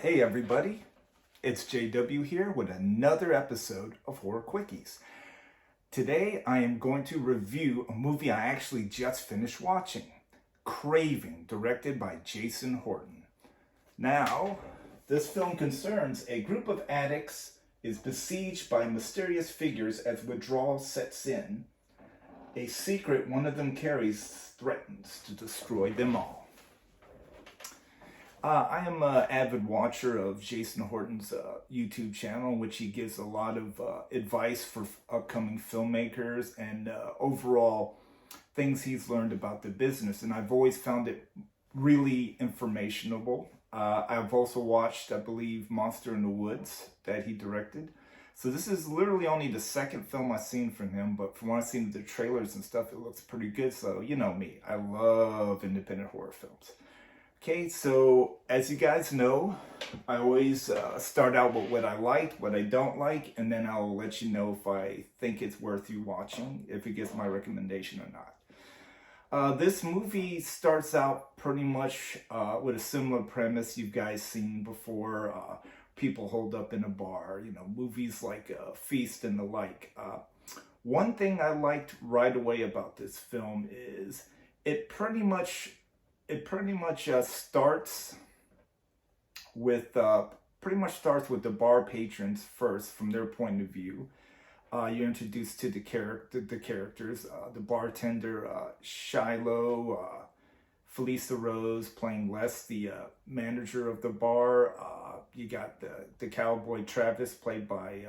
Hey everybody, it's JW here with another episode of Horror Quickies. Today I am going to review a movie I actually just finished watching, Craving, directed by Jason Horton. Now, this film concerns a group of addicts is besieged by mysterious figures as withdrawal sets in. A secret one of them carries threatens to destroy them all. I am an avid watcher of Jason Horton's YouTube channel, in which he gives a lot of advice for upcoming filmmakers and overall things he's learned about the business. And I've always found it really informational. I've also watched, I believe, Monster in the Woods that he directed. So this is literally only the second film I've seen from him, but from what I've seen the trailers and stuff, it looks pretty good. So you know me, I love independent horror films. Okay, so as you guys know, I always start out with what I like, what I don't like, and then I'll let you know if I think it's worth you watching, if it gets my recommendation or not. This movie starts out pretty much with a similar premise you've guys seen before. People holed up in a bar, you know, movies like Feast and the like. One thing I liked right away about this film is it pretty much starts with the bar patrons first, from their point of view. You're introduced to the characters, the bartender Shiloh, Felissa Rose playing Les, the manager of the bar. You got the cowboy Travis, played by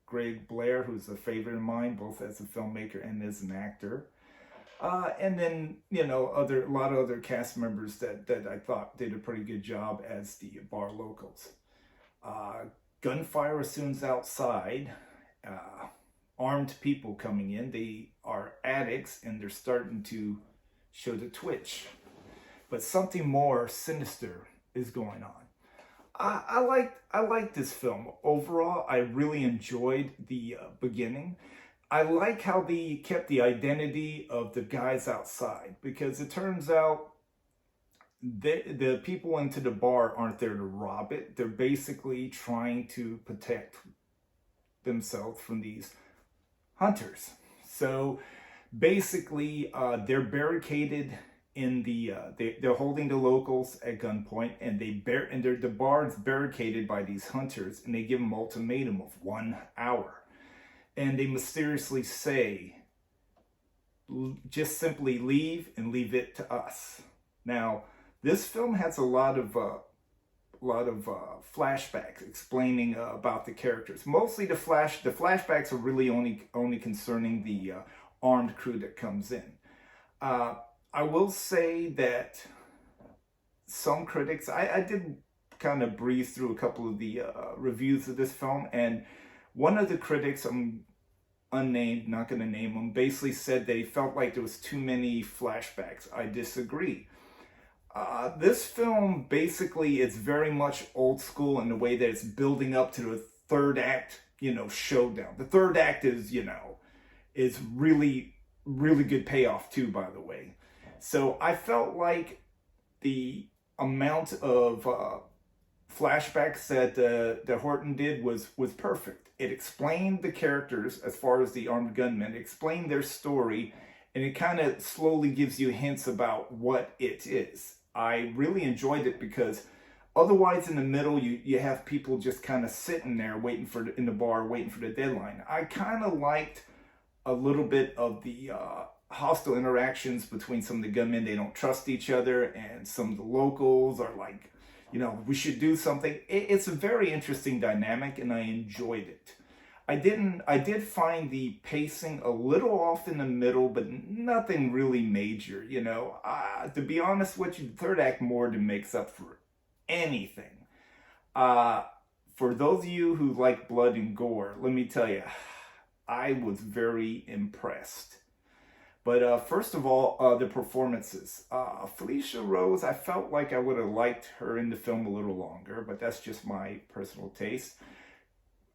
Greg Blair, who's a favorite of mine, both as a filmmaker and as an actor. And then, you know, a lot of other cast members that I thought did a pretty good job as the bar locals. Gunfire assumes outside, armed people coming in. They are addicts and they're starting to show the twitch. But something more sinister is going on. I like this film. Overall, I really enjoyed the beginning. I like how they kept the identity of the guys outside, because it turns out the people into the bar aren't there to rob it. They're basically trying to protect themselves from these hunters. So basically, they're barricaded in they're holding the locals at gunpoint, and the bar is barricaded by these hunters, and they give them an ultimatum of 1 hour. And they mysteriously say, just simply leave and leave it to us. Now, this film has a lot of flashbacks explaining about the characters. Mostly the flashbacks are really only concerning the armed crew that comes in. I will say that some critics, I did kind of breeze through a couple of the reviews of this film, and one of the critics, unnamed, not going to name him, basically said they felt like there was too many flashbacks. I disagree. This film basically is very much old school in the way that it's building up to the third act, showdown. The third act is really, really good payoff too, by the way. So I felt like the amount of flashbacks that Horton did was perfect. It explained the characters as far as the armed gunmen, it explained their story, and it kind of slowly gives you hints about what it is. I really enjoyed it, because otherwise in the middle you have people just kind of sitting there in the bar waiting for the deadline. I kind of liked a little bit of the hostile interactions between some of the gunmen. They don't trust each other, and some of the locals are like, we should do something. It's a very interesting dynamic, and I enjoyed it. I did find the pacing a little off in the middle, but nothing really major, To be honest with you, the third act more than makes up for anything. For those of you who like blood and gore, let me tell you, I was very impressed. But first of all, the performances. Felissa Rose, I felt like I would have liked her in the film a little longer, but that's just my personal taste.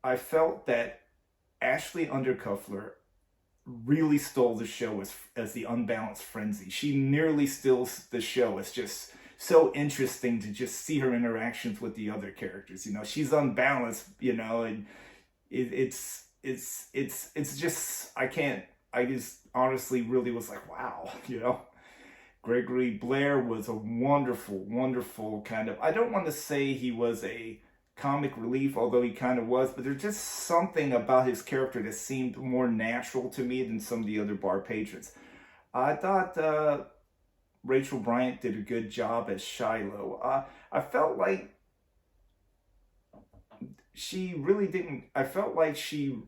I felt that Ashley Undercuffler really stole the show as the unbalanced frenzy. She nearly steals the show. It's just so interesting to just see her interactions with the other characters. You know, she's unbalanced, you know, and it's just, I just honestly really was like, wow, you know. Gregory Blair was a wonderful, wonderful kind of, I don't want to say he was a comic relief, although he kind of was, but there's just something about his character that seemed more natural to me than some of the other bar patrons. I thought Rachel Bryant did a good job as Shiloh. I felt like she really didn't, I felt like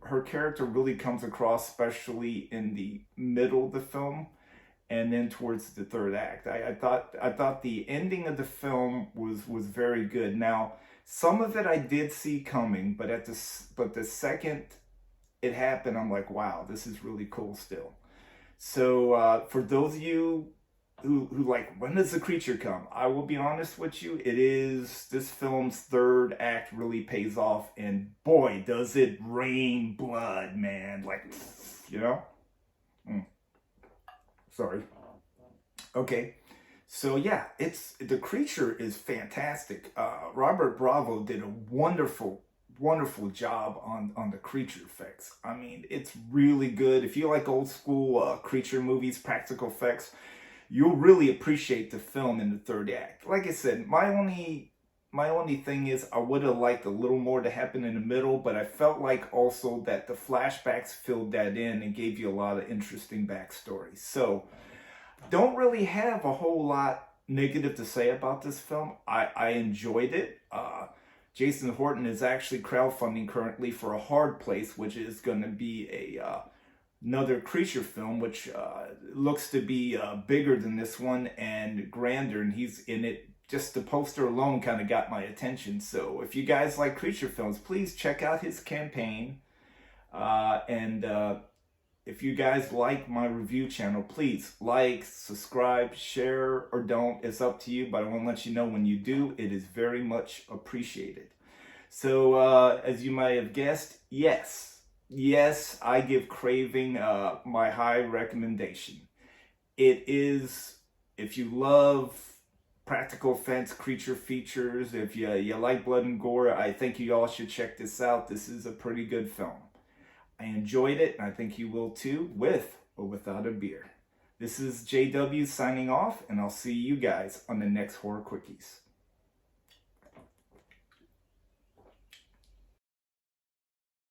her character really comes across, especially in the middle of the film and then towards the third act. I thought the ending of the film was very good. Now, some of it I did see coming, but the second it happened, I'm like, wow, this is really cool still. So for those of you who like, when does the creature come? I will be honest with you, this film's third act really pays off, and boy, does it rain blood, man. Like, you know? Sorry. Okay. So yeah, the creature is fantastic. Robert Bravo did a wonderful, wonderful job on the creature effects. I mean, it's really good. If you like old school creature movies, practical effects, you'll really appreciate the film in the third act. Like I said, my only thing is I would have liked a little more to happen in the middle, but I felt like also that the flashbacks filled that in and gave you a lot of interesting backstory. So don't really have a whole lot negative to say about this film. I enjoyed it. Jason Horton is actually crowdfunding currently for A Hard Place, which is going to be another creature film, which looks to be bigger than this one and grander, and he's in it. Just the poster alone kind of got my attention. So if you guys like creature films, please check out his campaign. If you guys like my review channel, please like, subscribe, share, or don't. It's up to you, but I want to let you know when you do, it is very much appreciated. So as you might have guessed, yes, I give Craving my high recommendation. It is, if you love practical effects, creature features, if you like blood and gore, I think you all should check this out. This is a pretty good film. I enjoyed it, and I think you will too, with or without a beer. This is JW signing off, and I'll see you guys on the next Horror Quickies.